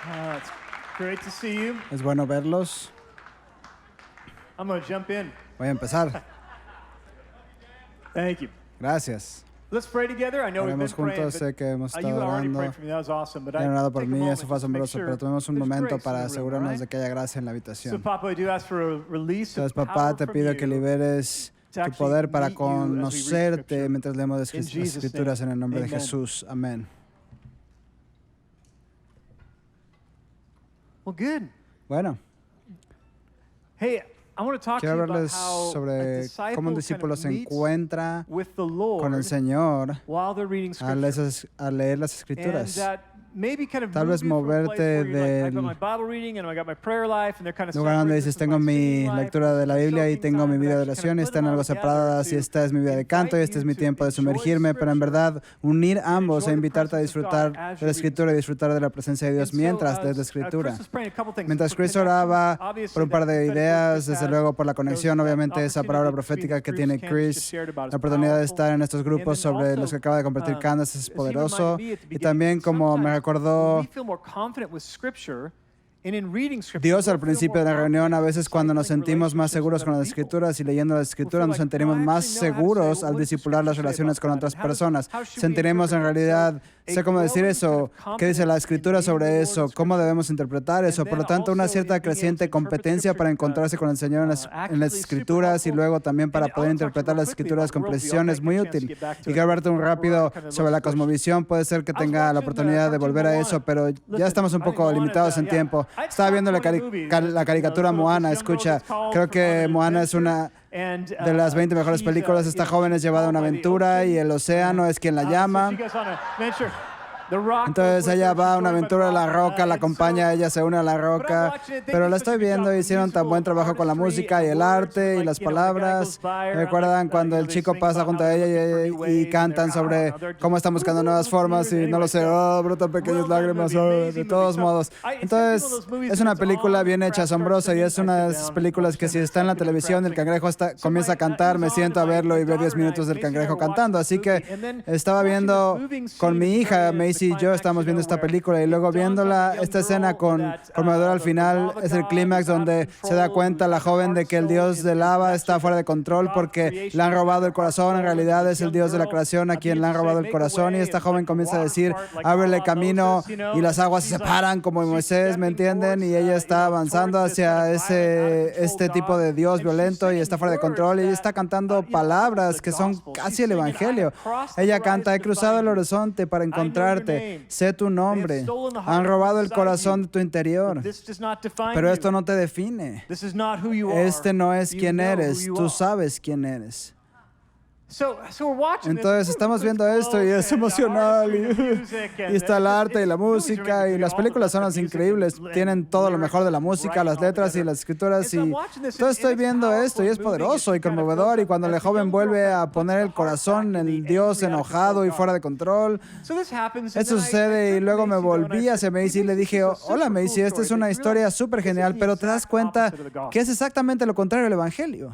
It's great to see you. Es bueno verlos. I'm going to jump in. Voy a empezar. Thank you. Gracias. Let's pray together. I know we've been Oremos praying, juntos. Sé but que hemos you estado already orando. prayed for me. That was awesome. But Han orado por take a mí, moment eso fue just to make asombroso, sure pero tomemos un there's momento grace in para the room, asegurarnos all de right? que haya gracia en la So, habitación. Papa, I do ask for a release of Entonces, papá, power te from pido que you liberes to tu actually poder para meet you as we read conocerte Scripture. mientras leemos las In Jesus' Escrituras en el nombre de Amen. Jesús. Amén. Well, good. Bueno, Hey, I want to talk to quiero you about hablarles how a sobre disciple cómo un kind discípulo of se meets encuentra with the con el Lord Señor while they're reading al Scripture. leer las And Escrituras. that maybe kind of Tal move vez you from a place moverte where you're like, I've got del my Bible reading and I got my prayer life, and they're kind of lugar donde separated. dices, This is tengo my mi singing life, lectura de la this is my Biblia y soaking tengo mi time, vida de but actually oración y kind of están put algo them all together separadas y to esta es mi vida de canto y invite este es you mi to tiempo de enjoy sumergirme, pero en Scripture verdad unir ambos enjoy e the invitarte a presence of God disfrutar as de la you're reading Escritura y disfrutar de la presencia de Dios And so, mientras lees la Chris Escritura. was praying a couple things. Mientras For Chris connections, oraba obviously por un par that de prophetic word ideas, Chris desde has, luego por la conexión, that obviamente esa palabra opportunity between profética the que groups tiene Candace just Chris, shared about is la oportunidad de powerful. estar en estos grupos And then sobre los also, que acaba de compartir Candace es as he poderoso. reminded me at the Y beginning, también como me sometimes recordó when we feel more confident with Scripture, and in reading Scripture, Dios we'll al feel principio more de la reunión, a confident veces cuando nos discipling sentimos más relationships seguros with con las other people. Escrituras y leyendo las Escrituras, nos sentiremos más seguros al discipular las relaciones con otras personas. Sentiremos en realidad, sé cómo decir eso, qué dice la Escritura sobre eso, cómo debemos interpretar eso. Por lo tanto, una cierta creciente competencia para encontrarse con el Señor en las Escrituras y luego también para poder interpretar las Escrituras con precisión es muy útil. Y quiero hablarte un rápido sobre la cosmovisión. Puede ser que tenga la oportunidad de volver a eso, pero ya estamos un poco limitados en tiempo. Estaba viendo la caricatura Moana, escucha, creo que Moana es una de las 20 mejores películas. Esta joven es llevada a una aventura y el océano es quien la llama. Entonces ella va a una aventura a la roca, la acompaña, ella se une a la roca, pero la estoy viendo, hicieron tan buen trabajo con la música y el arte y las palabras. ¿Recuerdan cuando el chico pasa junto a ella y cantan sobre cómo están buscando nuevas formas y no lo sé, brotan pequeñas lágrimas, de todos modos? Entonces es una película bien hecha, asombrosa, y es una de esas películas que si está en la televisión el cangrejo comienza a cantar, me siento a verlo y veo 10 minutos del cangrejo cantando. Así que estaba viendo con mi hija, Macy y yo estamos viendo esta película y luego viéndola, esta escena conmovedora al final es el clímax donde se da cuenta la joven de que el dios del lava está fuera de control porque le han robado el corazón. En realidad es el dios de la creación a quien le han robado el corazón y esta joven comienza a decir, ábrele camino, y las aguas se separan como Moisés, ¿me entienden? Y ella está avanzando hacia este tipo de dios violento y está fuera de control y está cantando palabras que son casi el evangelio. Ella canta, he cruzado el horizonte para encontrarte. Sé tu nombre. Han robado el corazón de tu interior. Pero esto no te define. Este no es quién eres. Tú sabes quién eres. Entonces estamos viendo esto y es emocional y está el arte y la música y las películas son increíbles, tienen todo lo mejor de la música, las letras y las escrituras, y entonces estoy viendo esto y es poderoso y conmovedor, y cuando el joven vuelve a poner el corazón en el Dios enojado y fuera de control, eso sucede y luego me volví hacia Macy y le dije, hola Macy, esta es una historia súper genial, pero te das cuenta que es exactamente lo contrario del evangelio.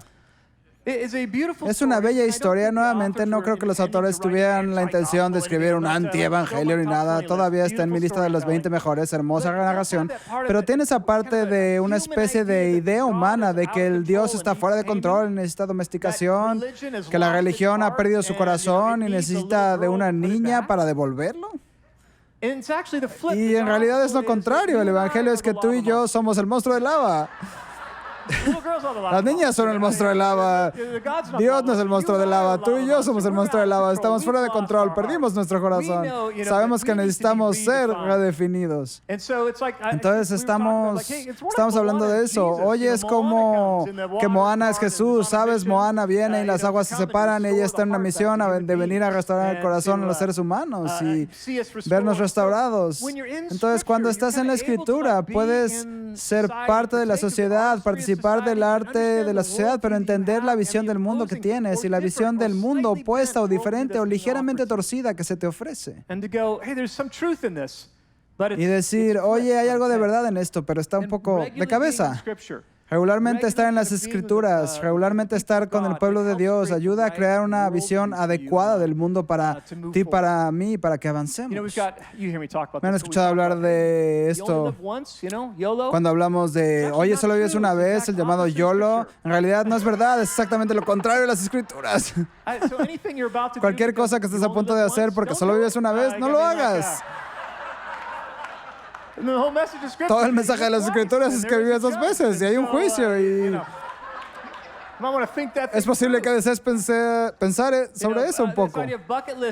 Es una bella historia. Nuevamente, no creo que los autores tuvieran la intención de escribir un anti-evangelio ni nada. Todavía está en mi lista de los 20 mejores. Hermosa narración. Pero tiene esa parte de una especie de idea humana de que el Dios está fuera de control, necesita domesticación, que la religión ha perdido su corazón y necesita de una niña para devolverlo. Y en realidad es lo contrario. El evangelio es que tú y yo somos el monstruo de lava. Las niñas son el monstruo de lava. Dios no es el monstruo de lava. Tú y yo somos el monstruo de lava. Estamos fuera de control. Perdimos nuestro corazón. Sabemos que necesitamos ser redefinidos. Entonces estamos hablando de eso. Hoy es como que Moana es Jesús. ¿Sabes? Moana viene y las aguas se separan y ella está en una misión de venir a restaurar el corazón de los seres humanos y vernos restaurados. Entonces, cuando estás en la Escritura, puedes ser parte de la sociedad, participar del arte de la sociedad, pero entender la visión del mundo que tienes y la visión del mundo opuesta o diferente o ligeramente torcida que se te ofrece. Y decir, oye, hay algo de verdad en esto, pero está un poco de cabeza. Regularmente estar en las Escrituras, regularmente estar con el pueblo de Dios, ayuda a crear una visión adecuada del mundo para ti, para mí, para que avancemos. Me han escuchado hablar de esto cuando hablamos de, oye, solo vives una vez, el llamado YOLO. En realidad no es verdad, es exactamente lo contrario de las Escrituras. Cualquier cosa que estés a punto de hacer porque solo vives una vez, no lo hagas. Todo el mensaje de las Escrituras es que vives 2 veces y hay un juicio y es posible que desees pensar sobre eso un poco.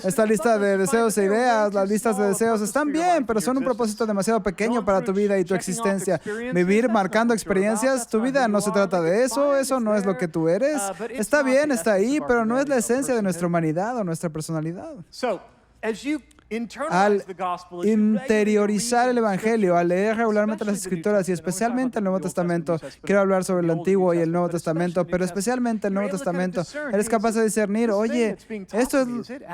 Esta lista de deseos e ideas, las listas de deseos están bien, pero son un propósito demasiado pequeño para tu vida y tu existencia. Vivir marcando experiencias, tu vida no se trata de eso, eso no es lo que tú eres. Está bien, está ahí, pero no es la esencia de nuestra humanidad o nuestra personalidad. Al interiorizar el Evangelio, al leer regularmente las Escrituras y especialmente el Nuevo Testamento, quiero hablar sobre el Antiguo y el Nuevo Testamento, pero especialmente el Nuevo Testamento, eres capaz de discernir, oye,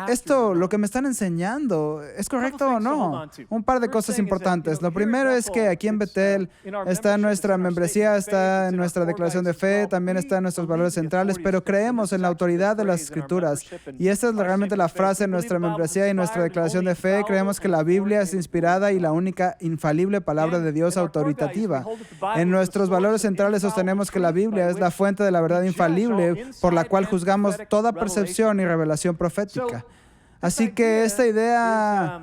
esto, lo que me están enseñando, ¿es correcto o no? Un par de cosas importantes. Lo primero es que aquí en Betel está nuestra membresía, está en nuestra declaración de fe, también está en nuestros valores centrales, pero creemos en la autoridad de las Escrituras. Y esta es realmente la frase en nuestra membresía y nuestra declaración de fe. Creemos que la Biblia es inspirada y la única infalible palabra de Dios autoritativa. En nuestros valores centrales sostenemos que la Biblia es la fuente de la verdad infalible por la cual juzgamos toda percepción y revelación profética. Así que esta idea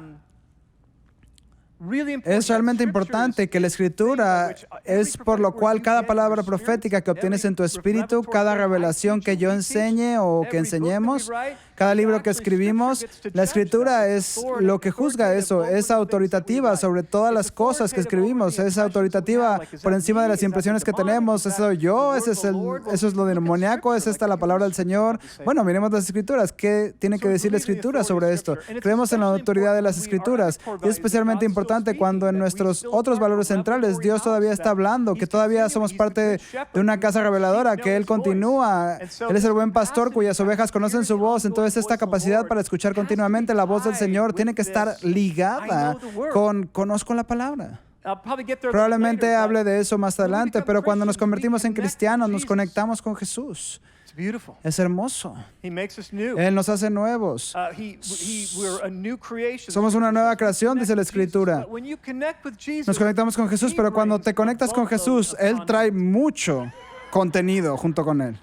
es realmente importante, que la Escritura es por lo cual cada palabra profética que obtienes en tu espíritu, cada revelación que yo enseñe o que enseñemos, cada libro que escribimos, la Escritura es lo que juzga eso, es autoritativa sobre todas las cosas que escribimos, es autoritativa por encima de las impresiones que tenemos. Eso soy yo, eso es lo demoníaco, es esta la palabra del Señor. Bueno, miremos las Escrituras. ¿Qué tiene que decir la Escritura sobre esto? Creemos en la autoridad de las Escrituras y es especialmente importante cuando en nuestros otros valores centrales Dios todavía está hablando, que todavía somos parte de una casa reveladora, que Él continúa. Él es el buen pastor cuyas ovejas conocen su voz. Entonces esta capacidad para escuchar continuamente la voz del Señor tiene que estar ligada con conozco la palabra. Probablemente hable de eso más adelante, pero cuando nos convertimos en cristianos, nos conectamos con Jesús. Es hermoso. Él nos hace nuevos. Somos una nueva creación, dice la Escritura. Nos conectamos con Jesús, pero cuando te conectas con Jesús, Él trae mucho contenido junto con Él.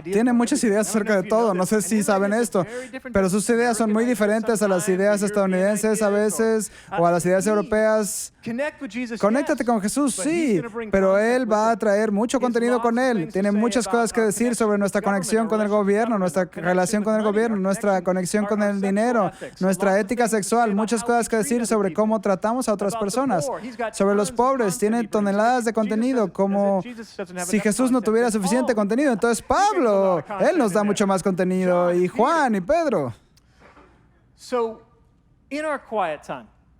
Tiene muchas ideas acerca de todo. No sé si saben esto, pero sus ideas son muy diferentes a las ideas estadounidenses a veces o a las ideas europeas. Conéctate con Jesús, sí, pero Él va a traer mucho contenido con Él. Tiene muchas cosas que decir sobre nuestra conexión con el gobierno, nuestra relación con el gobierno, nuestra conexión con el dinero, nuestra ética sexual, muchas cosas que decir sobre cómo tratamos a otras personas. Sobre los pobres, tiene toneladas de contenido, como si Jesús no tuviera suficiente contenido. Entonces Pablo, él nos da mucho más contenido, y Juan y Pedro.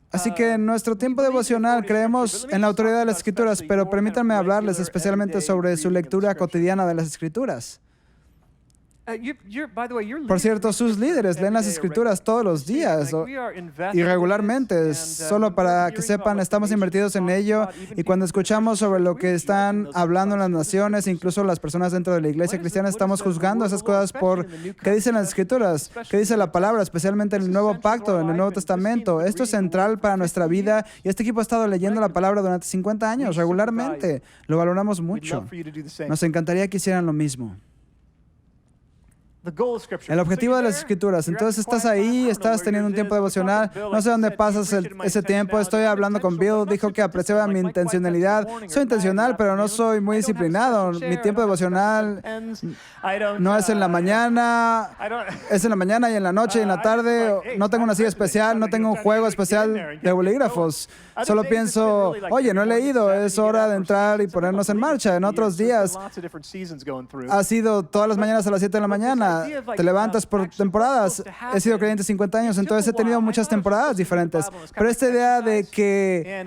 Así que en nuestro tiempo devocional creemos en la autoridad de las Escrituras, pero permítanme hablarles especialmente sobre su lectura cotidiana de las Escrituras. Por cierto, sus líderes leen las Escrituras todos los días y regularmente. Solo para que sepan, estamos invertidos en ello, y cuando escuchamos sobre lo que están hablando en las naciones, incluso las personas dentro de la iglesia cristiana, estamos juzgando esas cosas por qué dicen las Escrituras, qué dice la palabra, especialmente en el Nuevo Pacto, en el Nuevo Testamento. Esto es central para nuestra vida, y este equipo ha estado leyendo la palabra durante 50 años regularmente. Lo valoramos mucho. Nos encantaría que hicieran lo mismo. El objetivo de las Escrituras. Entonces estás ahí, estás teniendo un tiempo devocional, no sé dónde pasas ese tiempo. Estoy hablando con Bill, dijo que apreciaba mi intencionalidad. Soy intencional, pero no soy muy disciplinado. Mi tiempo devocional no es en la mañana, es en la mañana y en la noche y en la tarde. No tengo una silla especial, no tengo un juego especial de bolígrafos. Solo pienso, oye, no he leído, es hora de entrar y ponernos en marcha. En otros días ha sido todas las mañanas a las 7 de la mañana. Te levantas por temporadas. He sido creyente 50 años, entonces he tenido muchas temporadas diferentes. Pero esta idea de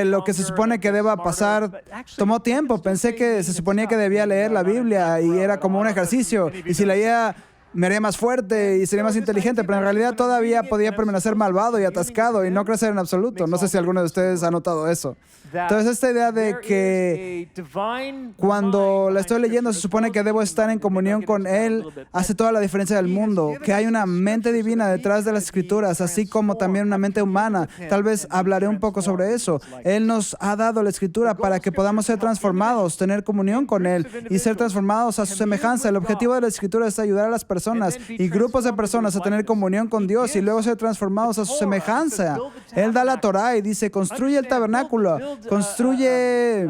lo que se supone que deba pasar tomó tiempo. Pensé que se suponía que debía leer la Biblia y era como un ejercicio. Y si leía me haría más fuerte y sería más inteligente, pero en realidad todavía podía permanecer malvado y atascado y no crecer en absoluto. No sé si alguno de ustedes ha notado eso. Entonces, esta idea de que cuando la estoy leyendo se supone que debo estar en comunión con Él hace toda la diferencia del mundo, que hay una mente divina detrás de las Escrituras, así como también una mente humana. Tal vez hablaré un poco sobre eso. Él nos ha dado la Escritura para que podamos ser transformados, tener comunión con Él y ser transformados a su semejanza. El objetivo de la Escritura es ayudar a las personas y grupos de personas a tener comunión con Dios y luego ser transformados a su semejanza. Él da la Torá y dice, construye el tabernáculo, construye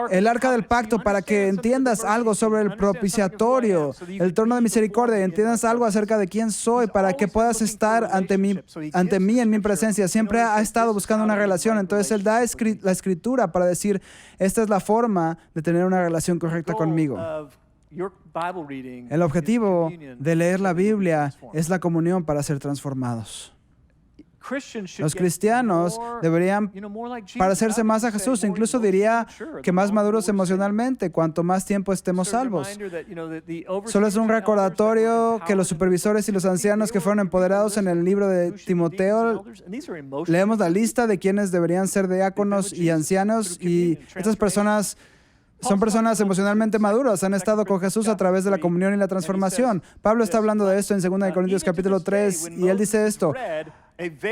el arca del pacto para que entiendas algo sobre el propiciatorio, el trono de misericordia, y entiendas algo acerca de quién soy para que puedas estar ante mí en mi presencia. Siempre ha estado buscando una relación. Entonces Él da la Escritura para decir, esta es la forma de tener una relación correcta conmigo. El objetivo de leer la Biblia es la comunión para ser transformados. Los cristianos deberían parecerse más a Jesús. Incluso diría que más maduros emocionalmente, cuanto más tiempo estemos salvos. Solo es un recordatorio que los supervisores y los ancianos que fueron empoderados en el libro de Timoteo, leemos la lista de quienes deberían ser diáconos y ancianos, y estas personas son personas emocionalmente maduras, han estado con Jesús a través de la comunión y la transformación. Pablo está hablando de esto en 2 Corintios capítulo 3, y él dice esto: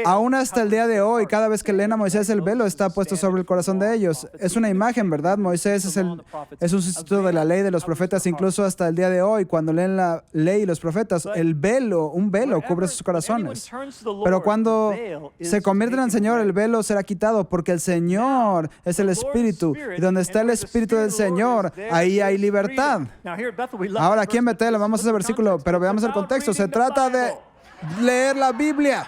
aún hasta el día de hoy, cada vez que leen a Moisés, el velo está puesto sobre el corazón de ellos. Es una imagen, ¿verdad? Moisés es un sustituto de la ley de los profetas, incluso hasta el día de hoy, cuando leen la ley y los profetas, un velo cubre sus corazones. Pero cuando se convierten al Señor, el velo será quitado, porque el Señor es el Espíritu, y donde está el Espíritu del Señor, ahí hay libertad. Ahora, aquí en Bethel, vamos a ese versículo, pero veamos el contexto. Se trata de leer la Biblia.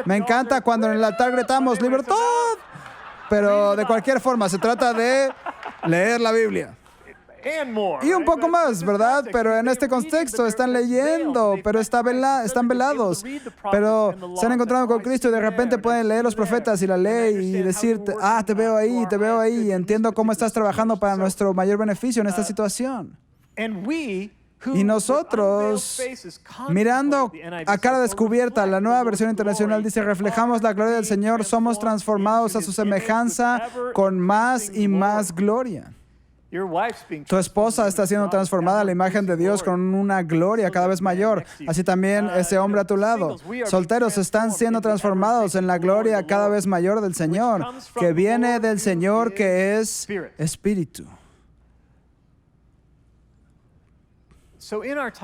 Me encanta cuando en el altar gritamos ¡libertad! Pero de cualquier forma, se trata de leer la Biblia. Y un poco más, ¿verdad? Pero en este contexto están leyendo, pero están velados. Pero se han encontrado con Cristo y de repente pueden leer los profetas y la ley y decirte, te veo ahí, entiendo cómo estás trabajando para nuestro mayor beneficio en esta situación. Y nosotros, mirando a cara descubierta, la Nueva Versión Internacional dice, reflejamos la gloria del Señor, somos transformados a su semejanza con más y más gloria. Tu esposa está siendo transformada a la imagen de Dios con una gloria cada vez mayor. Así también ese hombre a tu lado. Solteros están siendo transformados en la gloria cada vez mayor del Señor, que viene del Señor, que es Espíritu.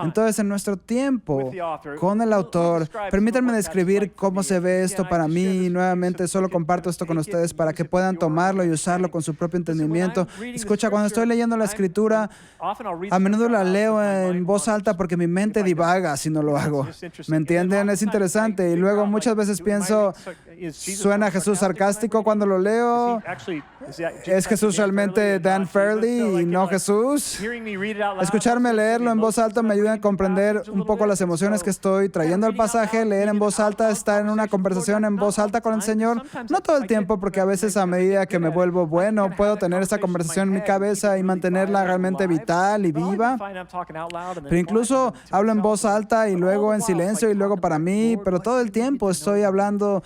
Entonces, en nuestro tiempo con el autor, permítanme describir cómo se ve esto para mí. Nuevamente, solo comparto esto con ustedes para que puedan tomarlo y usarlo con su propio entendimiento. Escucha, cuando estoy leyendo la Escritura, a menudo la leo en voz alta porque mi mente divaga si no lo hago. ¿Me entienden? Es interesante. Y luego muchas veces pienso, ¿suena Jesús sarcástico cuando lo leo? ¿Es Jesús realmente Dan Fairley y no Jesús? Escucharme leerlo en voz alta me ayuda a comprender un poco las emociones que estoy trayendo al pasaje. Leer en voz alta, estar en una conversación en voz alta con el Señor. No todo el tiempo, porque a veces a medida que me vuelvo bueno, puedo tener esta conversación en mi cabeza y mantenerla realmente vital y viva. Pero incluso hablo en voz alta y luego en silencio y luego para mí, pero todo el tiempo estoy hablando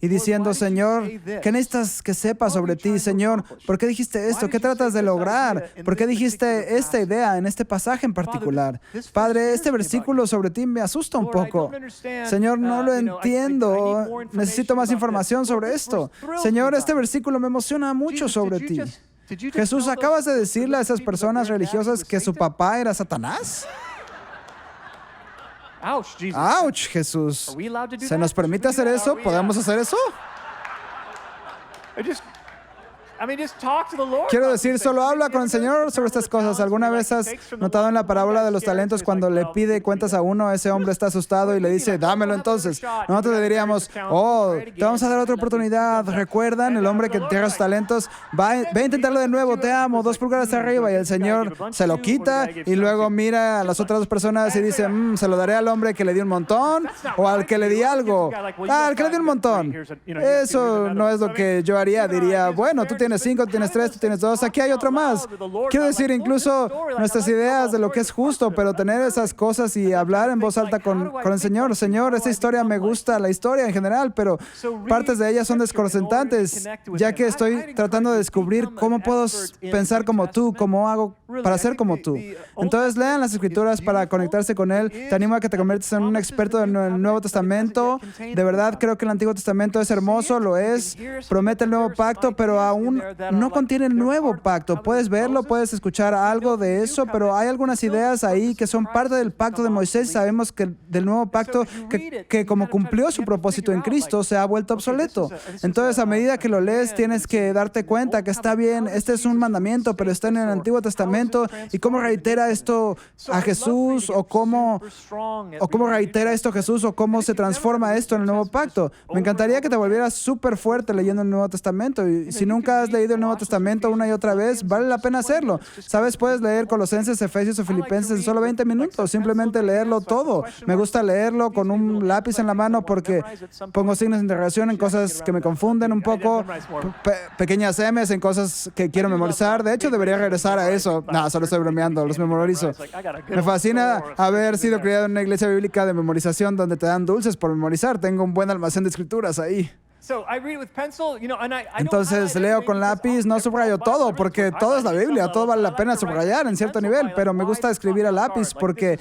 y diciendo, Señor, ¿qué necesitas que sepa sobre ti? Señor, ¿por qué dijiste esto? ¿Qué tratas de lograr? ¿Por qué dijiste esta idea en este pasaje en particular? Padre, este versículo sobre ti me asusta un poco. Señor, no lo entiendo. Necesito más información sobre esto. Señor, este versículo me emociona mucho sobre ti. Jesús, ¿acabas de decirle a esas personas religiosas que su papá era Satanás? ¡Auch, Jesús! ¿Se nos permite hacer eso? ¿Podemos hacer eso? Quiero decir, solo habla con el Señor sobre estas cosas. ¿Alguna vez has notado en la parábola de los talentos cuando le pide cuentas a uno, ese hombre está asustado y le dice, dámelo entonces? Nosotros le diríamos, te vamos a dar otra oportunidad. ¿Recuerdan el hombre que entrega sus talentos? Ve a intentarlo de nuevo, te amo, 2 pulgadas arriba. Y el Señor se lo quita y luego mira a las otras 2 personas y dice, se lo daré al hombre que le dio un montón o al que le di algo. Al que le dio un montón. Eso no es lo que yo haría. Diría, bueno, tú tienes tienes 5, tú tienes 3, tú tienes 2, aquí hay otro más. Quiero decir, incluso nuestras ideas de lo que es justo, pero tener esas cosas y hablar en voz alta con el Señor. Señor, esta historia me gusta, la historia en general, pero partes de ella son desconcertantes, ya que estoy tratando de descubrir cómo puedo pensar como tú, cómo hago para ser como tú. Entonces, lean las Escrituras para conectarse con Él. Te animo a que te conviertas en un experto en el Nuevo Testamento. De verdad, creo que el Antiguo Testamento es hermoso, lo es. Promete el nuevo pacto, pero aún no contiene el nuevo pacto. Puedes verlo, puedes escuchar algo de eso, pero hay algunas ideas ahí que son parte del pacto de Moisés. Sabemos que del nuevo pacto, que como cumplió su propósito en Cristo, se ha vuelto obsoleto. Entonces, a medida que lo lees, tienes que darte cuenta que está bien, este es un mandamiento, pero está en el Antiguo Testamento. Y cómo reitera esto a Jesús, o cómo reitera esto Jesús, o cómo se transforma esto en el nuevo pacto. Me encantaría que te volvieras súper fuerte leyendo el Nuevo Testamento. Y si nunca has leído el Nuevo Testamento una y otra vez, vale la pena hacerlo. ¿Sabes? Puedes leer Colosenses, Efesios o Filipenses en solo 20 minutos. Simplemente leerlo todo. Me gusta leerlo con un lápiz en la mano porque pongo signos de interrogación en cosas que me confunden un poco, pequeñas M's en cosas que quiero memorizar. De hecho, debería regresar a eso. No, solo estoy bromeando, los memorizo. Me fascina haber sido criado en una iglesia bíblica de memorización donde te dan dulces por memorizar. Tengo un buen almacén de escrituras ahí. Entonces leo con lápiz, no subrayo todo, porque todo es la Biblia, todo vale la pena subrayar en cierto nivel, pero me gusta escribir a lápiz porque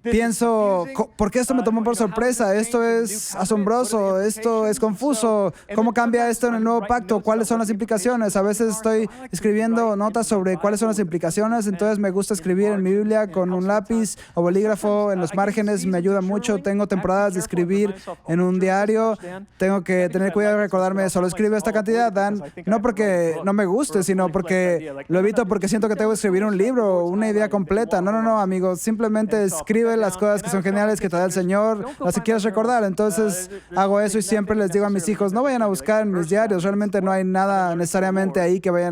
pienso, ¿por qué esto me tomó por sorpresa? Esto es asombroso, esto es confuso. ¿Cómo cambia esto en el nuevo pacto? ¿Cuáles son las implicaciones? A veces estoy escribiendo notas sobre cuáles son las implicaciones, entonces me gusta escribir en mi Biblia con un lápiz o bolígrafo en los márgenes, me ayuda mucho. Tengo temporadas de escribir en un diario, tengo que tener cuidado de recordarme, solo escribe esta cantidad, Dan, no porque no me guste, sino porque lo evito porque siento que tengo que escribir un libro, una idea completa. No, amigos, simplemente escribe las cosas que son geniales que te da el Señor, las que quieres recordar. Entonces hago eso y siempre les digo a mis hijos, no vayan a buscar en mis diarios, realmente no hay nada necesariamente ahí que vaya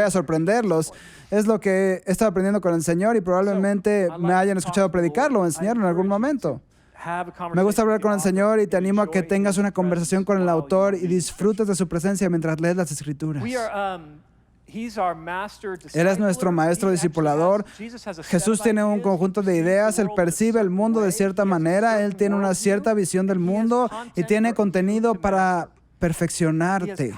a sorprenderlos. Es lo que he estado aprendiendo con el Señor y probablemente me hayan escuchado predicarlo o enseñarlo en algún momento. Me gusta hablar con el Señor y te animo a que tengas una conversación con el autor y disfrutes de su presencia mientras lees las Escrituras. Él es nuestro maestro discipulador. Jesús tiene un conjunto de ideas. Él percibe el mundo de cierta manera. Él tiene una cierta visión del mundo y tiene contenido para perfeccionarte,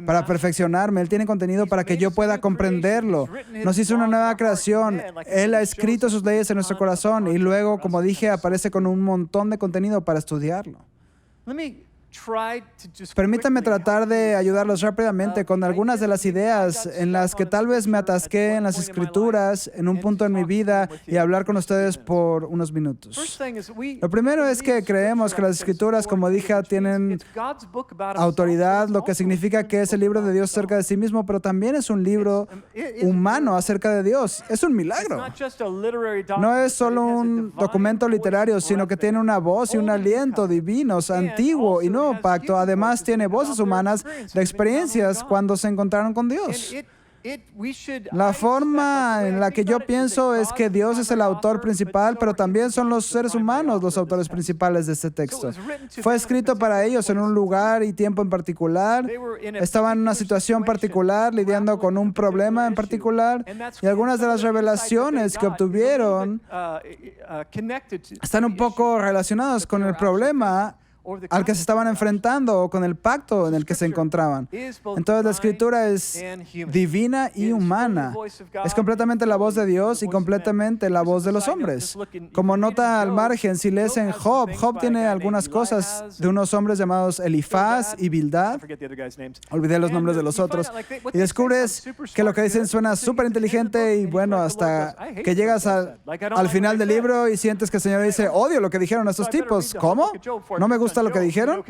para perfeccionarme. Él tiene contenido para que yo pueda comprenderlo. Nos hizo una nueva creación. Él ha escrito sus leyes en nuestro corazón y luego, como dije, aparece con un montón de contenido para estudiarlo. Permítanme tratar de ayudarlos rápidamente con algunas de las ideas en las que tal vez me atasqué en las Escrituras en un punto en mi vida y hablar con ustedes por unos minutos. Lo primero es que creemos que las Escrituras, como dije, tienen autoridad, lo que significa que es el libro de Dios acerca de sí mismo, pero también es un libro humano acerca de Dios. Es un milagro. No es solo un documento literario, sino que tiene una voz y un aliento divinos, antiguo y nuevo pacto. Además, tiene voces humanas de experiencias cuando se encontraron con Dios. La forma en la que yo pienso es que Dios es el autor principal, pero también son los seres humanos los autores principales de este texto. Fue escrito para ellos en un lugar y tiempo en particular. Estaban en una situación particular, lidiando con un problema en particular, y algunas de las revelaciones que obtuvieron están un poco relacionadas con el problema al que se estaban enfrentando o con el pacto en el que se encontraban. Entonces la Escritura es divina y humana. Es completamente la voz de Dios y completamente la voz de los hombres. Como nota al margen, si lees en Job tiene algunas cosas de unos hombres llamados Elifaz y Bildad. Olvidé los nombres de los otros. Y descubres que lo que dicen suena súper inteligente y bueno, hasta que llegas al final del libro y sientes que el Señor dice, odio lo que dijeron estos tipos. ¿Cómo? ¿No me gusta lo que dijeron?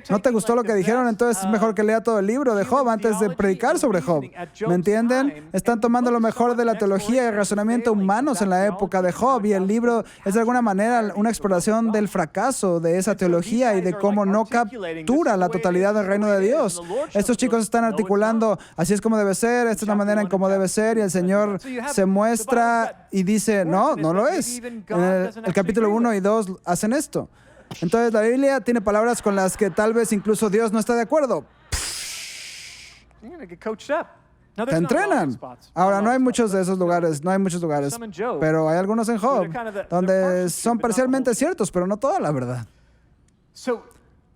¿No te gustó lo que dijeron? Entonces es mejor que lea todo el libro de Job antes de predicar sobre Job. ¿Me entienden? Están tomando lo mejor de la teología y el razonamiento humanos en la época de Job, y el libro es de alguna manera una exploración del fracaso de esa teología y de cómo no captura la totalidad del reino de Dios. Estos chicos están articulando, así es como debe ser, esta es la manera en cómo debe ser, y el Señor se muestra y dice, no lo es. En el capítulo 1 y 2 hacen esto. Entonces la Biblia tiene palabras con las que tal vez incluso Dios no está de acuerdo. you're going to get coached up. Now, Te there's not a lot of entrenan. spots. Ahora, Not a no lot hay of muchos de spots. esos lugares, no hay muchos lugares, Some in Job, pero hay algunos en Job they're kind of the donde partial son truth, but not the parcialmente whole truth. ciertos, pero no toda la verdad. So,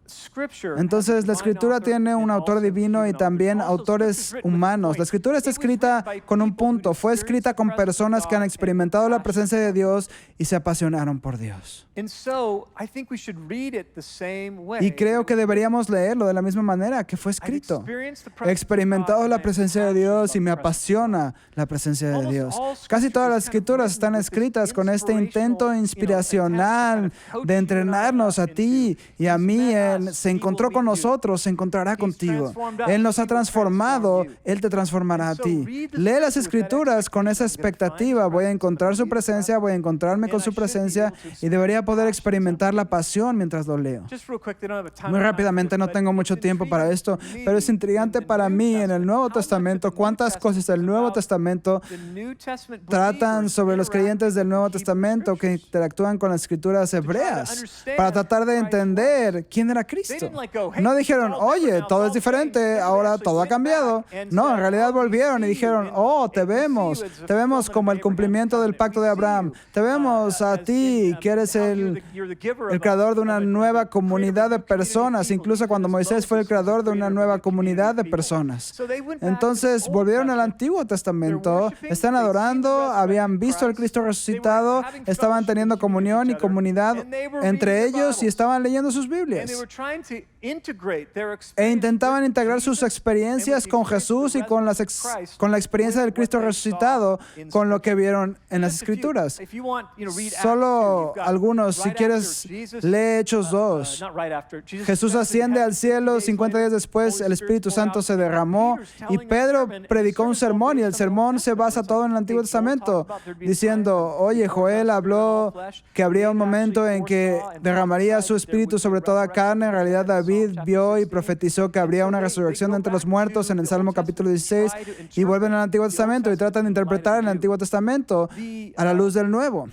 Scripture has a Entonces, la divine escritura author tiene and un autor also divino y human también author. Also, autores Scripture's written with a humanos. La point. escritura está It was escrita written by con un people who punto. Fue experienced escrita the con presence of personas que han God and experimentado la compassion. presencia de Dios y se apasionaron por Dios. And so, I think we should read it the same way. Y creo que deberíamos leerlo de la misma manera que fue I've escrito. experienced the He presence of experimentado God la and I am presencia de passionate Dios y about me the presence of God. apasiona la presencia de Almost Dios. all Casi todas scripture las is kind of escrituras están written with this escritas con este intento inspirational, inspiracional attempt to kind of coach de you and I entrenarnos a up ti into, y a He's mí. met Él us, se He encontró will con meet you. nosotros, se encontrará He's contigo. transformed us, Él nos He ha will transformado, transform you. Él te transformará a And so ti. read the Lee las scriptures with that escrituras con esa expectation. I'm gonna find expectativa. His Voy a presence, encontrar I'm su gonna be His presencia, presence. voy a encontrarme And con I su should be able presencia to y experience debería poder passion experimentar la someday. pasión mientras lo leo. Just real quick, they don't have a ton Muy of time for rápidamente, this, no but tengo it's mucho tiempo para intriguing esto, to pero es me intrigante in the para New mí en el Testament Nuevo how much of Testamento the New cuántas cosas Testament del is Nuevo about Testamento the New Testament tratan believers sobre los creyentes del interacting Nuevo with the Hebrew Testamento que Scriptures. interactúan con las escrituras hebreas understand para tratar de who Christ entender quién era They Cristo. didn't like go, hey, No it's dijeron, all different oye, now, todo it's es all diferente, changed. They ahora actually todo ha went cambiado. back and No, en said, realidad oh, we volvieron y see you dijeron, in- oh, te and we see vemos, you as a te vemos fulfillment como of el cumplimiento del Abraham's pacto de covenant. We Abraham, see you, te vemos a as ti, in, que eres how el you're the giver el of creador de a una new nueva creator comunidad of a de new community of personas, people, incluso even cuando as Moisés fue el Moses was the creador de una creator of a nueva new community comunidad of de people. personas. So they went back to the Entonces Old volvieron al Testament. Antiguo Testamento, worshiping, están they'd seen the adorando, resurrected habían visto al Christ, Cristo they were resucitado, having estaban fellowship teniendo and communion comunión with y each other, comunidad and they were entre reading their ellos y Bibles. estaban leyendo sus And they Biblias. were trying to integrate their E experience intentaban with integrar sus Jesus experiencias and con with the Jesús y experience con, of las the resurrected Christ con la experiencia with del Cristo what they resucitado saw in con lo que Scripture. vieron en las Just a few. Escrituras. If you want, read Solo Acts 2, you've got algunos, si right quieres, after Jesus, lee Hechos 2. not right after. Jesus Jesús ascended to asciende heaven, al cielo, 50 50 días después el Espíritu Santo se derramó y Pedro predicó un sermón y el sermón se basa todo en el Antiguo Testamento, diciendo, oye, Joel habló que habría un momento en que derramaría su Espíritu sobre toda carne. En realidad David vio y profetizó que habría una resurrección de entre los muertos en el Salmo capítulo 16 y vuelven al Antiguo Testamento y tratan de interpretar el Antiguo Testamento a la luz del Nuevo.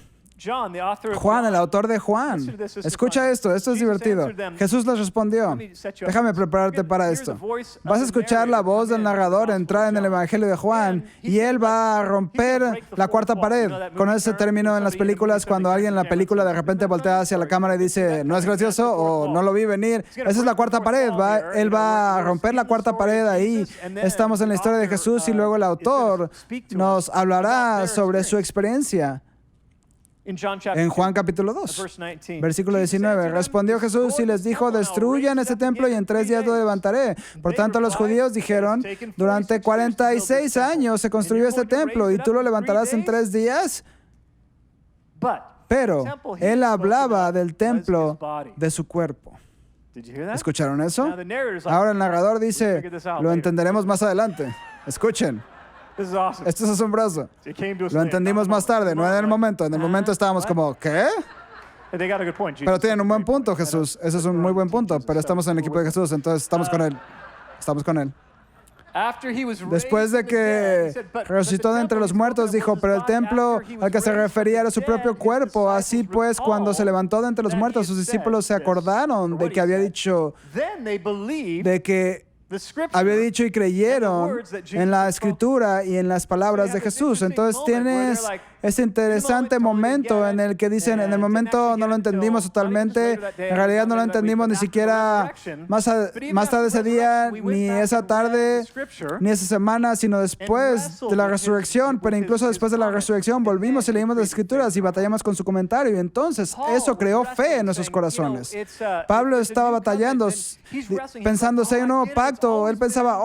Juan, el autor de Juan. Escucha esto es divertido. Jesús les respondió, déjame prepararte para esto. Vas a escuchar la voz del narrador entrar en el Evangelio de Juan y él va a romper la cuarta pared. Con ese término en las películas, cuando alguien en la película de repente voltea hacia la cámara y dice, ¿no es gracioso? O no lo vi venir. Esa es la cuarta pared. Él va a romper la cuarta pared ahí. Estamos en la historia de Jesús y luego el autor nos hablará sobre su experiencia. En Juan capítulo 2, versículo 19, respondió Jesús y les dijo, destruyan ese templo y en 3 días lo levantaré. Por tanto, los judíos dijeron, durante 46 años se construyó este templo y tú lo levantarás en 3 días. Pero él hablaba del templo de su cuerpo. ¿Escucharon eso? Ahora el narrador dice, lo entenderemos más adelante. Escuchen. Esto es asombroso. Lo entendimos más tarde, no en el momento. En el momento estábamos como, ¿qué? Pero tienen un buen punto, Jesús. Ese es un muy buen punto, pero estamos en el equipo de Jesús, entonces estamos con Él. Estamos con Él. Después de que resucitó de entre los muertos, dijo, pero el templo al que se refería era su propio cuerpo. Así pues, cuando se levantó de entre los muertos, sus discípulos se acordaron de que había dicho, de que había dicho y creyeron en la Escritura y en las palabras de Jesús. Entonces tienes este interesante momento en el que dicen, en el momento no lo entendimos totalmente, en realidad no lo entendimos ni siquiera más tarde ese día, ni esa tarde, ni esa semana, sino después de la resurrección. Pero incluso después de la resurrección volvimos y leímos las Escrituras y batallamos con su comentario. Y entonces eso creó fe en nuestros corazones. Pablo estaba batallando, pensando si hay un nuevo pacto. Él pensaba,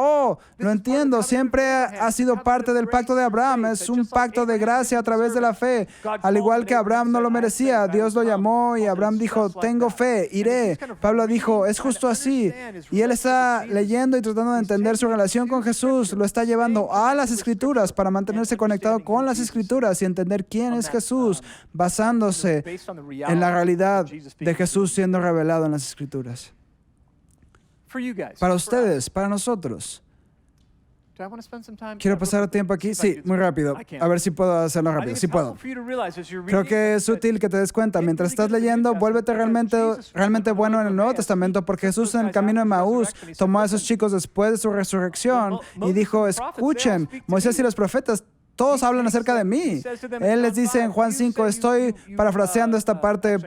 lo entiendo, siempre ha sido parte del pacto de Abraham. Es un pacto de gracia a través de la fe. Al igual que Abraham no lo merecía, Dios lo llamó y Abraham dijo, tengo fe, iré. Pablo dijo, es justo así. Y él está leyendo y tratando de entender su relación con Jesús. Lo está llevando a las Escrituras para mantenerse conectado con las Escrituras y entender quién es Jesús, basándose en la realidad de Jesús siendo revelado en las Escrituras. Para ustedes, para nosotros, Quiero pasar tiempo aquí. Sí, muy rápido. A ver si puedo hacerlo rápido. Sí puedo. Creo que es útil que te des cuenta. Mientras estás leyendo, vuélvete realmente bueno en el Nuevo Testamento, porque Jesús en el camino de Maús tomó a esos chicos después de su resurrección y dijo, escuchen, Moisés y los profetas, todos hablan acerca de mí. Él les dice en Juan 5, estoy parafraseando esta parte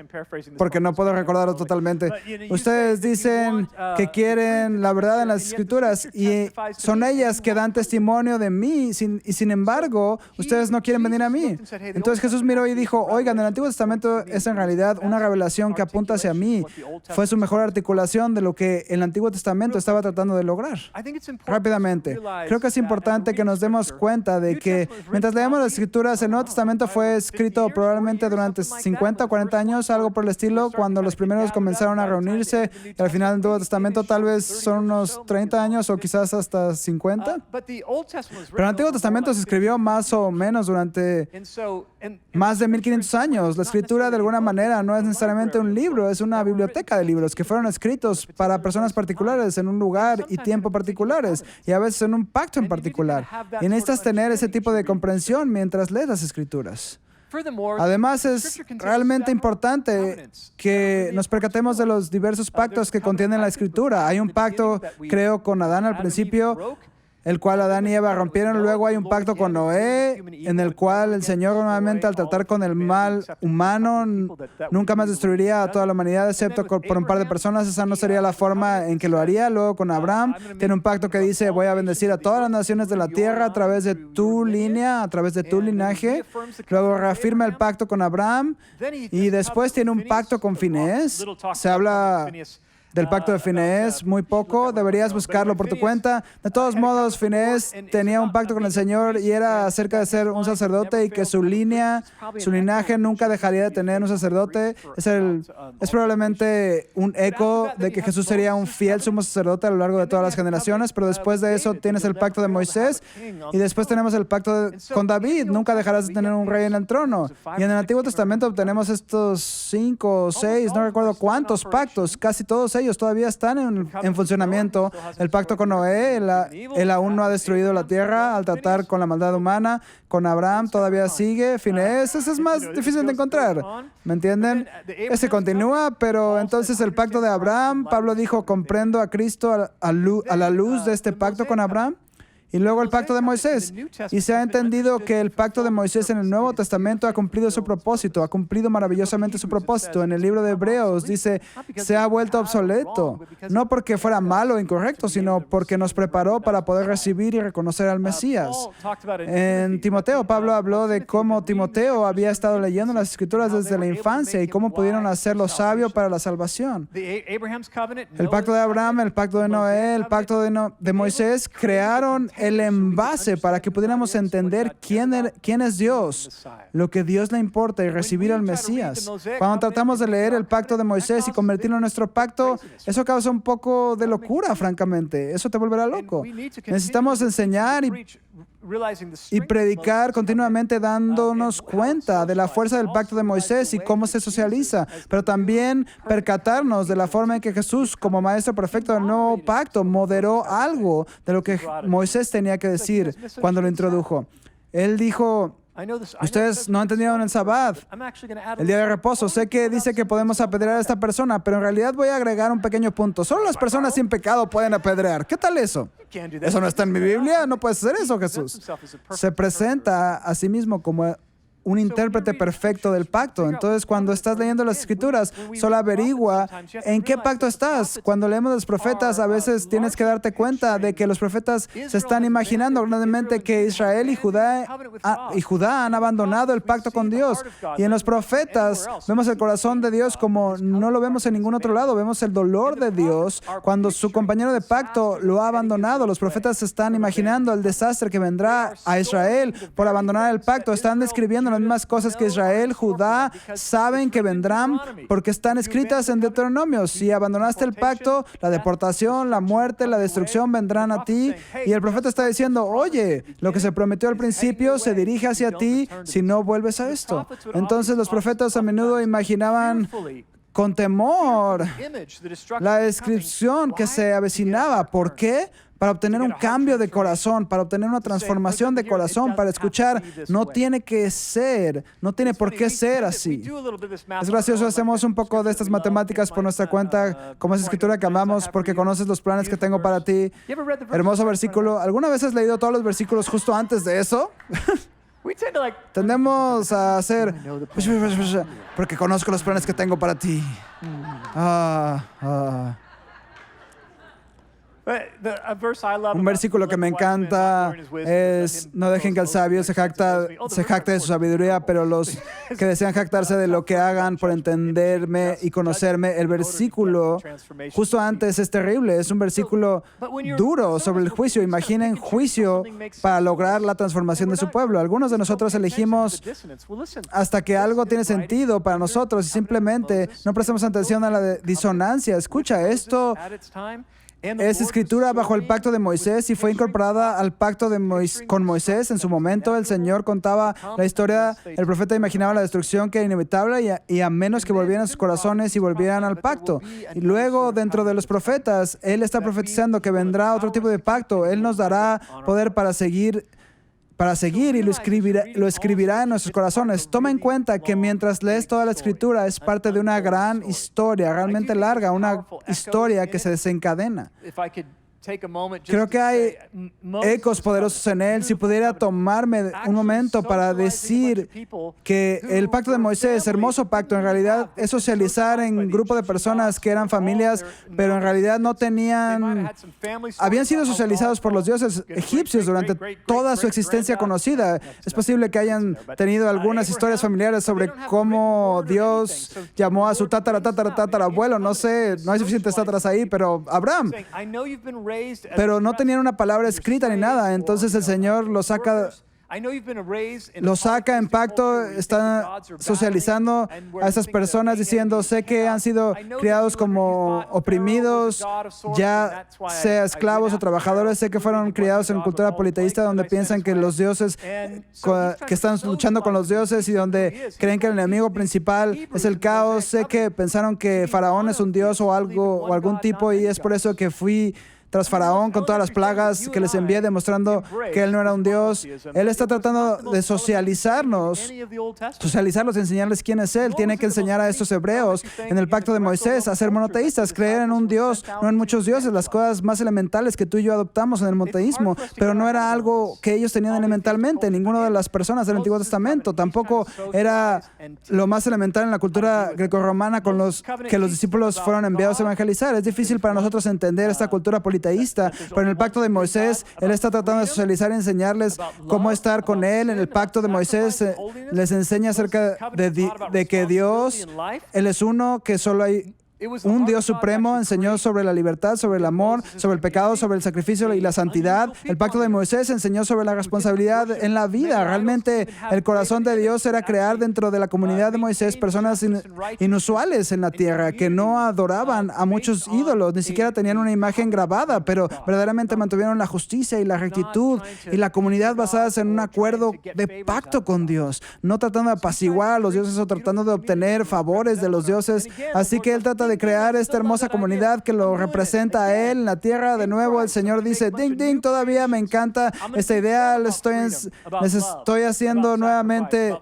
porque no puedo recordarlo totalmente. Ustedes dicen que quieren la verdad en las Escrituras y son ellas que dan testimonio de mí y sin embargo, ustedes no quieren venir a mí. Entonces Jesús miró y dijo, oigan, el Antiguo Testamento es en realidad una revelación que apunta hacia mí. Fue su mejor articulación de lo que el Antiguo Testamento estaba tratando de lograr. Rápidamente, creo que es importante que nos demos cuenta de que mientras leemos las Escrituras, el Nuevo Testamento fue escrito probablemente durante 50 o 40 años, algo por el estilo, cuando los primeros comenzaron a reunirse, y al final del Nuevo Testamento tal vez son unos 30 años o quizás hasta 50. Pero el Antiguo Testamento se escribió más o menos durante más de 1500 años. La Escritura, de alguna manera, no es necesariamente un libro, es una biblioteca de libros que fueron escritos para personas particulares en un lugar y tiempo particulares, y a veces en un pacto en particular. Y necesitas tener ese tipo de comprensión mientras lees las Escrituras. Además, es realmente importante que nos percatemos de los diversos pactos que contiene la Escritura. Hay un pacto, creo, con Adán al principio, el cual Adán y Eva rompieron. Luego hay un pacto con Noé, en el cual el Señor nuevamente, al tratar con el mal humano, nunca más destruiría a toda la humanidad, excepto por un par de personas. Esa no sería la forma en que lo haría. Luego con Abraham tiene un pacto que dice, voy a bendecir a todas las naciones de la tierra a través de tu línea, a través de tu linaje. Luego reafirma el pacto con Abraham y después tiene un pacto con Finés. Se habla del pacto de Finés muy poco, deberías buscarlo por tu cuenta. De todos modos, Finés tenía un pacto con el Señor y era acerca de ser un sacerdote y que su linaje nunca dejaría de tener un sacerdote. Es probablemente un eco de que Jesús sería un fiel sumo sacerdote a lo largo de todas las generaciones, pero después de eso tienes el pacto de Moisés y después tenemos el pacto con David. Nunca dejarás de tener un rey en el trono. Y en el Antiguo Testamento tenemos estos 5 o 6, no recuerdo cuántos pactos, casi todos ellos todavía están en funcionamiento. El pacto con Noé, él aún no ha destruido la tierra al tratar con la maldad humana. Con Abraham todavía sigue. Finés, ese es más difícil de encontrar. ¿Me entienden? Ese continúa, pero entonces el pacto de Abraham, Pablo dijo, comprendo a Cristo a la luz de este pacto con Abraham. Y luego el pacto de Moisés. Y se ha entendido que el pacto de Moisés en el Nuevo Testamento ha cumplido su propósito, ha cumplido maravillosamente su propósito. En el libro de Hebreos dice, se ha vuelto obsoleto, no porque fuera malo o incorrecto, sino porque nos preparó para poder recibir y reconocer al Mesías. En Timoteo, Pablo habló de cómo Timoteo había estado leyendo las Escrituras desde la infancia y cómo pudieron hacerlo sabio para la salvación. El pacto de Abraham, el pacto de Noé, el pacto de Moisés crearon el envase para que pudiéramos entender quién es Dios, lo que Dios le importa y recibir al Mesías. Cuando tratamos de leer el pacto de Moisés y convertirlo en nuestro pacto, eso causa un poco de locura, francamente. Eso te volverá loco. Necesitamos enseñar y predicar continuamente dándonos cuenta de la fuerza del pacto de Moisés y cómo se socializa, pero también percatarnos de la forma en que Jesús, como maestro perfecto del nuevo pacto, moderó algo de lo que Moisés tenía que decir cuando lo introdujo. Él dijo, ustedes no entendieron el Sabbat, el día de reposo. Sé que dice que podemos apedrear a esta persona, pero en realidad voy a agregar un pequeño punto. Solo las personas sin pecado pueden apedrear. ¿Qué tal eso? Eso no está en mi Biblia. No puedes hacer eso, Jesús. Se presenta a sí mismo como un intérprete perfecto del pacto. Entonces, cuando estás leyendo las Escrituras, solo averigua en qué pacto estás. Cuando leemos los profetas, a veces tienes que darte cuenta de que los profetas se están imaginando grandemente que Israel y Judá han abandonado el pacto con Dios. Y en los profetas vemos el corazón de Dios como no lo vemos en ningún otro lado. Vemos el dolor de Dios cuando su compañero de pacto lo ha abandonado. Los profetas se están imaginando el desastre que vendrá a Israel por abandonar el pacto. Están describiendo las mismas cosas que Israel, Judá, saben que vendrán porque están escritas en Deuteronomio. Si abandonaste el pacto, la deportación, la muerte, la destrucción vendrán a ti. Y el profeta está diciendo, oye, lo que se prometió al principio se dirige hacia ti si no vuelves a esto. Entonces los profetas a menudo imaginaban con temor la descripción que se avecinaba. ¿Por qué? Para obtener un cambio de corazón, para obtener una transformación de corazón, para escuchar, no tiene que ser, no tiene por qué ser así. Es gracioso, hacemos un poco de estas matemáticas por nuestra cuenta, como es escritura que amamos, porque conoces los planes que tengo para ti. Hermoso versículo. ¿Alguna vez has leído todos los versículos justo antes de eso? Tendemos a hacer, porque conozco los planes que tengo para ti. Un versículo que me encanta es: no dejen que el sabio se jacte de su sabiduría, pero los que desean jactarse de lo que hagan por entenderme y conocerme. El versículo justo antes es terrible, es un versículo duro sobre el juicio. Imaginen juicio para lograr la transformación de su pueblo. Algunos de nosotros elegimos hasta que algo tiene sentido para nosotros y simplemente no prestamos atención a la disonancia. Escucha, esto es escritura bajo el pacto de Moisés y fue incorporada al pacto con Moisés. En su momento, el Señor contaba la historia. El profeta imaginaba la destrucción que era inevitable y a menos que volvieran sus corazones y volvieran al pacto. Y luego, dentro de los profetas, Él está profetizando que vendrá otro tipo de pacto. Él nos dará poder para seguir y lo escribirá en nuestros corazones. Toma en cuenta que mientras lees toda la escritura es parte de una gran historia, realmente larga, una historia que se desencadena. Creo que hay ecos poderosos en él. Si pudiera tomarme un momento para decir que el pacto de Moisés, hermoso pacto, en realidad es socializar en grupo de personas que eran familias, pero en realidad no habían sido socializados por los dioses egipcios durante toda su existencia conocida. Es posible que hayan tenido algunas historias familiares sobre cómo Dios llamó a su tatarabuelo. No sé, no hay suficientes tátaras ahí, pero Abraham. Pero no tenían una palabra escrita ni nada. Entonces el Señor los saca en pacto, está socializando a esas personas diciendo: sé que han sido criados como oprimidos, ya sea esclavos o trabajadores, sé que fueron criados en cultura politeísta donde piensan que los dioses, que están luchando con los dioses y donde creen que el enemigo principal es el caos. Sé que pensaron que Faraón es un dios o algún tipo, y es por eso que fui tras Faraón con todas las plagas que les envié, demostrando que él no era un Dios. Él está tratando de socializarlos y enseñarles quién es Él. Tiene que enseñar a estos hebreos en el pacto de Moisés a ser monoteístas, creer en un Dios, no en muchos dioses, las cosas más elementales que tú y yo adoptamos en el monoteísmo, pero no era algo que ellos tenían elementalmente. Ninguna de las personas del Antiguo Testamento tampoco era lo más elemental en la cultura grecorromana con que los discípulos fueron enviados a evangelizar. Es difícil para nosotros entender esta cultura politeísta, pero en el pacto de Moisés, Él está tratando de socializar y enseñarles cómo estar con Él. En el pacto de Moisés les enseña acerca de que Dios, Él es uno, que solo hay un Dios supremo. Enseñó sobre la libertad, sobre el amor, sobre el pecado, sobre el sacrificio y la santidad. El pacto de Moisés enseñó sobre la responsabilidad en la vida. Realmente el corazón de Dios era crear dentro de la comunidad de Moisés personas inusuales en la tierra, que no adoraban a muchos ídolos, ni siquiera tenían una imagen grabada, pero verdaderamente mantuvieron la justicia y la rectitud y la comunidad basadas en un acuerdo de pacto con Dios, no tratando de apaciguar a los dioses o tratando de obtener favores de los dioses. Así que Él trata de crear esta hermosa comunidad que lo representa a Él en la tierra. De nuevo, el Señor dice: ding, ding, todavía me encanta esta idea. Los estoy haciendo nuevamente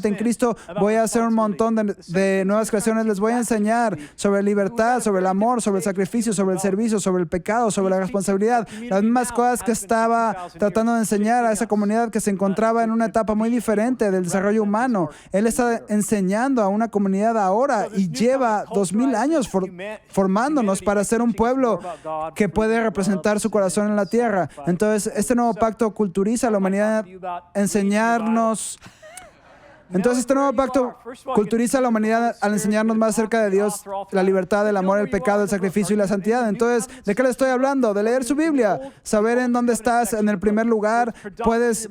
en Cristo. Voy a hacer un montón de nuevas creaciones. Les voy a enseñar sobre libertad, sobre el amor, sobre el sacrificio, sobre el servicio, sobre el pecado, sobre la responsabilidad. Las mismas cosas que estaba tratando de enseñar a esa comunidad que se encontraba en una etapa muy diferente del desarrollo humano. Él está enseñando a una comunidad ahora y lleva 2000 años formándonos para ser un pueblo que puede representar su corazón en la tierra. Entonces, este nuevo pacto culturiza a la humanidad, este nuevo pacto culturiza a la humanidad al enseñarnos más acerca de Dios, la libertad, el amor, el pecado, el sacrificio y la santidad. Entonces, ¿de qué le estoy hablando? De leer su Biblia, saber en dónde estás en el primer lugar. Puedes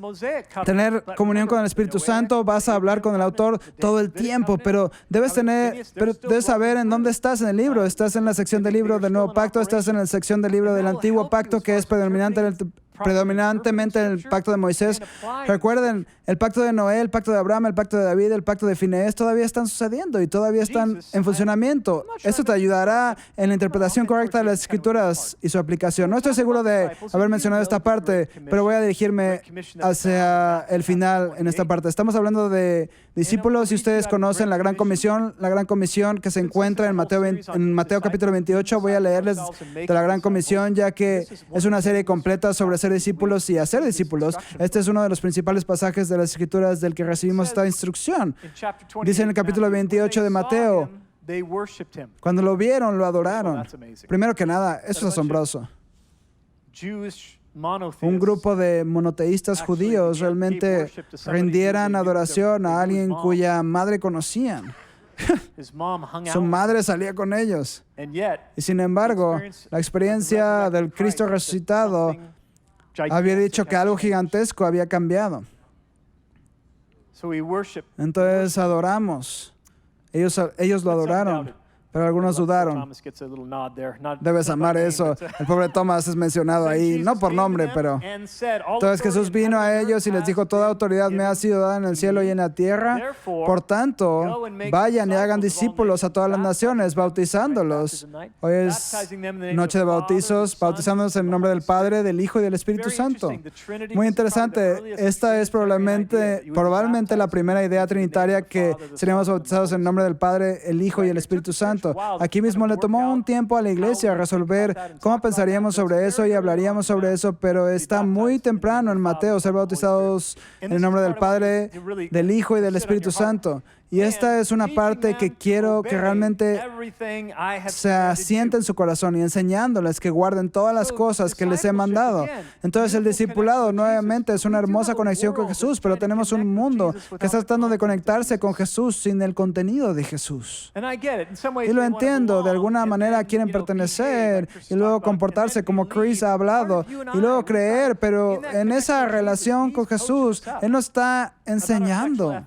tener comunión con el Espíritu Santo, vas a hablar con el autor todo el tiempo, pero debes saber en dónde estás en el libro. Estás en la sección del libro del Nuevo Pacto, estás en la sección del libro del Antiguo Pacto, que es predominantemente el pacto de Moisés. Recuerden, El pacto de Noé, el pacto de Abraham, el pacto de David, el pacto de Finees todavía están sucediendo y todavía están en funcionamiento. Esto te ayudará en la interpretación correcta de las escrituras y su aplicación. No estoy seguro de haber mencionado esta parte, pero voy a dirigirme hacia el final en esta parte. Estamos hablando de discípulos y ustedes conocen la Gran Comisión que se encuentra en Mateo capítulo 28. Voy a leerles de la Gran Comisión, ya que es una serie completa sobre ser discípulos y hacer discípulos. Este es uno de los principales pasajes de las Escrituras del que recibimos esta instrucción. Dice en el capítulo 28 de Mateo, cuando lo vieron, lo adoraron. Primero que nada, eso es asombroso. Un grupo de monoteístas judíos realmente rindieran adoración a alguien cuya madre conocían. Su madre salía con ellos. Y sin embargo, la experiencia del Cristo resucitado había dicho que algo gigantesco había cambiado. Entonces adoramos. Ellos lo adoraron, pero algunos dudaron. Debes amar eso. El pobre Tomás es mencionado ahí, no por nombre, pero... Entonces Jesús vino a ellos y les dijo, toda autoridad me ha sido dada en el cielo y en la tierra. Por tanto, vayan y hagan discípulos a todas las naciones, bautizándolos. Hoy es noche de bautizos, bautizándolos en el nombre del Padre, del Hijo y del Espíritu Santo. Muy interesante. Esta es probablemente la primera idea trinitaria, que seríamos bautizados en el nombre del Padre, el Hijo y el Espíritu Santo. Aquí mismo le tomó un tiempo a la iglesia resolver cómo pensaríamos sobre eso y hablaríamos sobre eso, pero está muy temprano en Mateo ser bautizados en el nombre del Padre, del Hijo y del Espíritu Santo. Y esta es una parte que quiero que realmente se asiente en su corazón y enseñándoles que guarden todas las cosas que les he mandado. Entonces el discipulado nuevamente es una hermosa conexión con Jesús, pero tenemos un mundo que está tratando de conectarse con Jesús sin el contenido de Jesús. Y lo entiendo, de alguna manera quieren pertenecer y luego comportarse como Chris ha hablado y luego creer, pero en esa relación con Jesús, Él nos está enseñando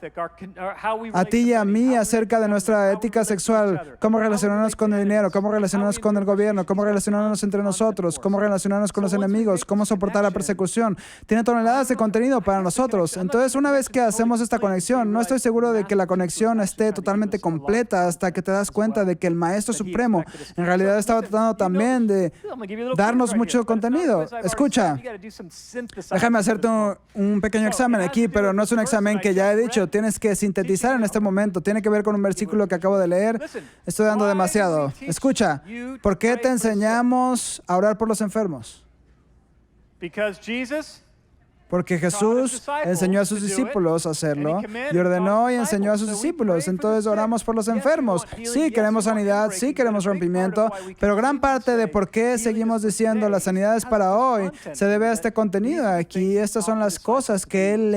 a ti y a mí acerca de nuestra ética sexual, cómo relacionarnos con el dinero, cómo relacionarnos con el gobierno, cómo relacionarnos entre nosotros, cómo relacionarnos con los enemigos, cómo soportar la persecución. Tiene toneladas de contenido para nosotros. Entonces, una vez que hacemos esta conexión, no estoy seguro de que la conexión esté totalmente completa hasta que te das cuenta de que el Maestro Supremo en realidad estaba tratando también de darnos mucho contenido. Escucha, déjame hacerte un pequeño examen aquí, pero no es un examen que ya he dicho. Tienes que sintetizar en este momento. Tiene que ver con un versículo que acabo de leer. Estoy dando demasiado. Escucha, ¿por qué te enseñamos a orar por los enfermos? Porque Jesús enseñó a sus discípulos a hacerlo y ordenó y enseñó a sus discípulos. Entonces oramos por los enfermos. Sí, queremos sanidad, sí queremos rompimiento, pero gran parte de por qué seguimos diciendo la sanidad es para hoy se debe a este contenido aquí. Estas son las cosas que Él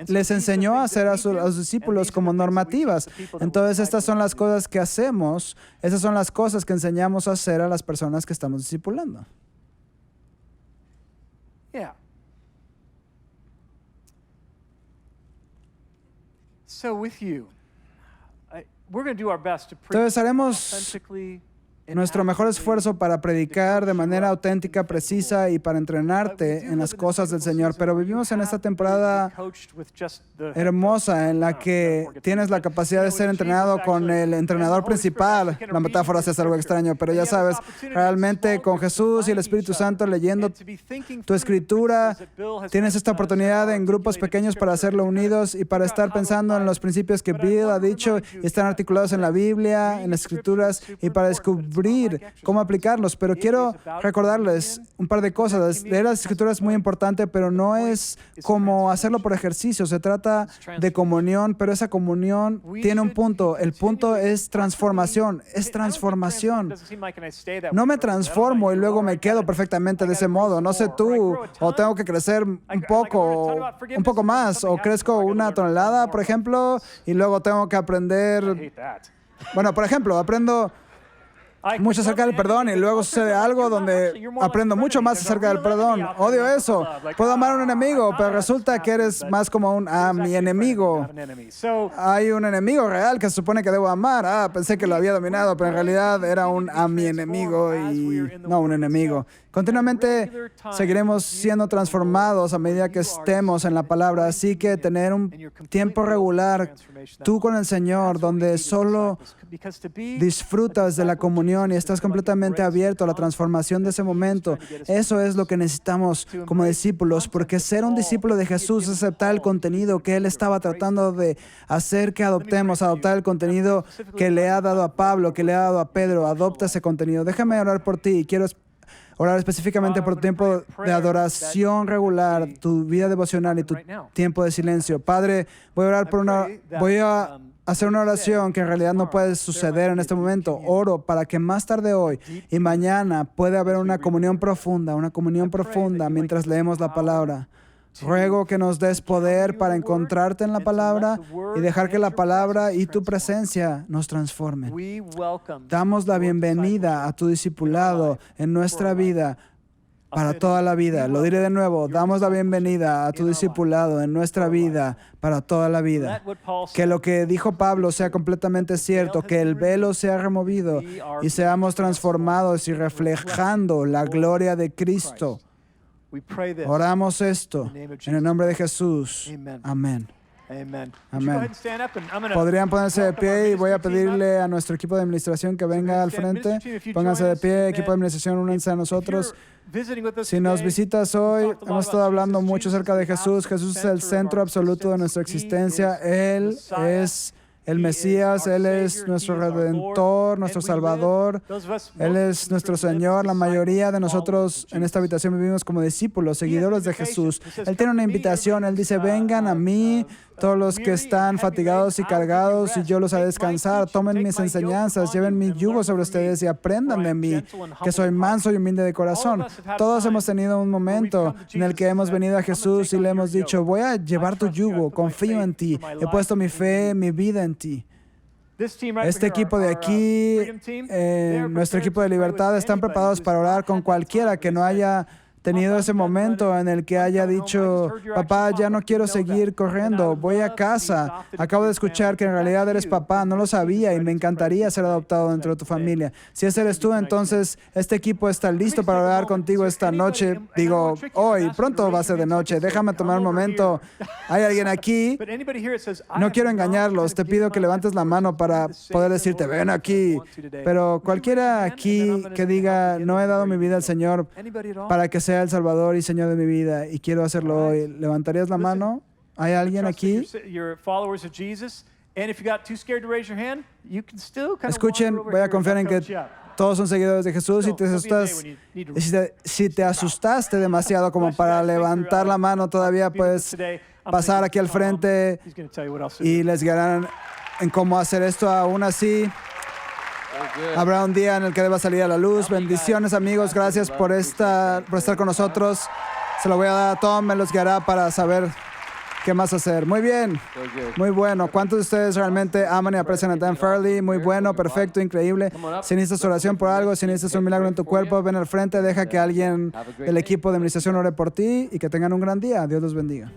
les enseñó a hacer a sus discípulos como normativas. Entonces, estas son las cosas que hacemos, esas son las cosas que enseñamos a hacer a las personas que estamos discipulando. Entonces, haremos nuestro mejor esfuerzo para predicar de manera auténtica, precisa y para entrenarte en las cosas del Señor. Pero vivimos en esta temporada hermosa en la que tienes la capacidad de ser entrenado con el entrenador principal. La metáfora se hace algo extraño, pero ya sabes, realmente con Jesús y el Espíritu Santo leyendo tu escritura, tienes esta oportunidad en grupos pequeños para hacerlo unidos y para estar pensando en los principios que Bill ha dicho y están articulados en la Biblia, en las escrituras y para descubrir cómo aplicarlos. Pero quiero recordarles un par de cosas. Leer las escrituras es muy importante, pero no es como hacerlo por ejercicio. Se trata de comunión, pero esa comunión tiene un punto. El punto es transformación. Es transformación. No me transformo y luego me quedo perfectamente de ese modo. No sé tú, o tengo que crecer un poco más, o crezco 1 tonelada, por ejemplo, y luego tengo que aprender. Bueno, por ejemplo, aprendo mucho acerca del perdón y luego sucede algo donde aprendo mucho más acerca del perdón. Odio eso. Puedo amar a un enemigo, pero resulta que eres más como mi enemigo. Hay un enemigo real que se supone que debo amar. Pensé que lo había dominado, pero en realidad era a mi enemigo y no un enemigo. Continuamente seguiremos siendo transformados a medida que estemos en la palabra. Así que tener un tiempo regular, tú con el Señor, donde solo disfrutas de la comunión y estás completamente abierto a la transformación de ese momento. Eso es lo que necesitamos como discípulos, porque ser un discípulo de Jesús es aceptar el contenido que Él estaba tratando de hacer que adoptemos, adoptar el contenido que le ha dado a Pablo, que le ha dado a Pedro. Adopta ese contenido. Déjame orar por ti. Quiero orar específicamente por tu tiempo de adoración regular, tu vida devocional y tu tiempo de silencio. Padre, voy a hacer una oración que en realidad no puede suceder en este momento. Oro para que más tarde hoy y mañana pueda haber una comunión profunda mientras leemos la palabra. Ruego que nos des poder para encontrarte en la palabra y dejar que la palabra y tu presencia nos transformen. Damos la bienvenida a tu discipulado en nuestra vida para toda la vida. Lo diré de nuevo, damos la bienvenida a tu discipulado en nuestra vida para toda la vida. Que lo que dijo Pablo sea completamente cierto, que el velo sea removido y seamos transformados y reflejando la gloria de Cristo. Oramos esto en el nombre de Jesús. Amén. Amén. Podrían ponerse de pie y voy a pedirle a nuestro equipo de administración que venga al frente. Pónganse de pie, equipo de administración, únanse a nosotros. Si nos visitas hoy, hemos estado hablando mucho acerca de Jesús. Jesús es el centro absoluto de nuestra existencia. Él es el Mesías, Él es nuestro Redentor, nuestro Salvador, Él es nuestro Señor. La mayoría de nosotros en esta habitación vivimos como discípulos, seguidores de Jesús. Él tiene una invitación, Él dice, vengan a mí todos los que están fatigados y cargados y yo los haré descansar. Tomen mis enseñanzas, lleven mi yugo sobre ustedes y aprendan de mí, que soy manso y humilde de corazón. Todos hemos tenido un momento en el que hemos venido a Jesús y le hemos dicho, voy a llevar tu yugo, confío en ti, he puesto mi fe, mi vida en ti. Este equipo de aquí, nuestro equipo de libertad, están preparados para orar con cualquiera que no haya tenido ese momento en el que haya dicho, papá, ya no quiero seguir corriendo, voy a casa. Acabo de escuchar que en realidad eres papá, no lo sabía y me encantaría ser adoptado dentro de tu familia. Si ese eres tú, entonces este equipo está listo para orar contigo esta noche. Digo, hoy, pronto va a ser de noche, déjame tomar un momento. ¿Hay alguien aquí? No quiero engañarlos, te pido que levantes la mano para poder decirte, ven aquí. Pero cualquiera aquí que diga, no he dado mi vida al Señor para que sea el Salvador y Señor de mi vida y quiero hacerlo hoy, ¿levantarías la mano? ¿Hay alguien aquí? Escuchen, voy a confiar en que todos son seguidores de Jesús. Si te asustaste demasiado como para levantar la mano, todavía puedes pasar aquí al frente y les guiarán en cómo hacer esto. Aún así, habrá un día en el que deba salir a la luz. Bendiciones, amigos. Gracias por estar con nosotros. Se lo voy a dar a Tom. Me los guiará para saber qué más hacer. Muy bien. Muy bueno. ¿Cuántos de ustedes realmente aman y aprecian a Dan Farley? Muy bueno, perfecto, increíble. Si necesitas oración por algo, si necesitas un milagro en tu cuerpo, ven al frente. Deja que alguien del equipo de administración ore por ti y que tengan un gran día. Dios los bendiga.